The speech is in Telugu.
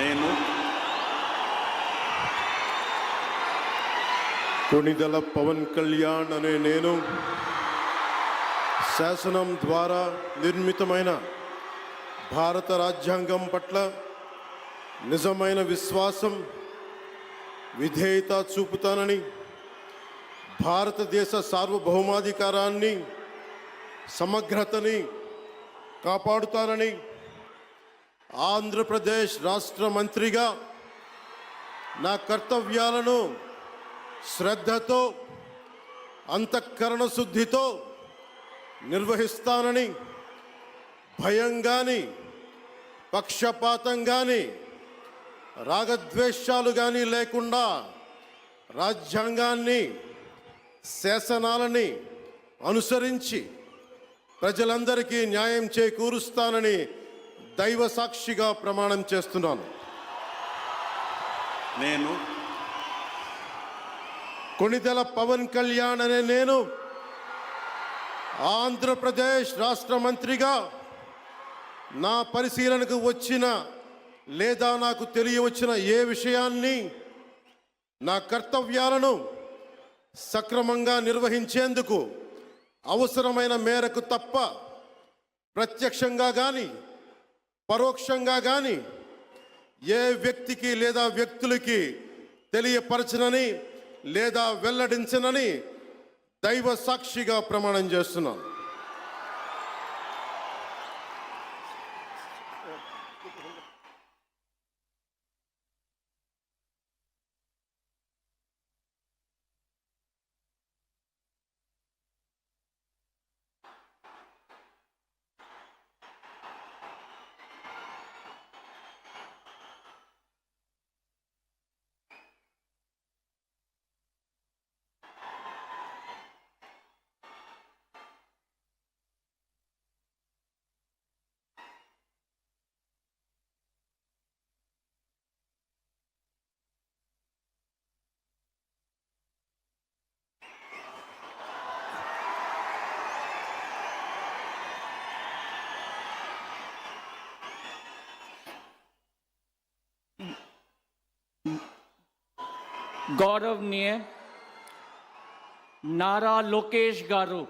నేను కొణిదెల పవన్ కళ్యాణ్ అనే నేను శాసనం ద్వారా నిర్మితమైన భారత రాజ్యాంగం పట్ల నిజమైన విశ్వాసం విధేయత చూపుతానని, భారతదేశ సార్వభౌమాధికారాన్ని సమగ్రతని కాపాడుతానని, ఆంధ్రప్రదేశ్ రాష్ట్ర మంత్రిగా నా కర్తవ్యాలను శ్రద్ధతో అంతఃకరణ శుద్ధితో నిర్వహిస్తానని, భయం కానీ పక్షపాతం కానీ రాగద్వేషాలు కానీ లేకుండా రాజ్యాంగాన్ని శాసనాలని అనుసరించి ప్రజలందరికీ న్యాయం చేకూరుస్తానని దైవ సాక్షిగా ప్రమాణం చేస్తున్నాను. నేను కొణిదెల పవన్ కళ్యాణ్ అనే నేను ఆంధ్రప్రదేశ్ రాష్ట్ర మంత్రిగా నా పరిశీలనకు వచ్చిన లేదా నాకు తెలియవచ్చిన ఏ విషయాన్ని, నా కర్తవ్యాలను సక్రమంగా నిర్వహించేందుకు అవసరమైన మేరకు తప్ప ప్రత్యక్షంగా కానీ పరోక్షంగా కానీ ఏ వ్యక్తికి లేదా వ్యక్తులకి తెలియపరచనని లేదా వెల్లడించనని దైవ సాక్షిగా ప్రమాణం చేస్తున్నాను. गौरवनीय नारा लोकेश गारू।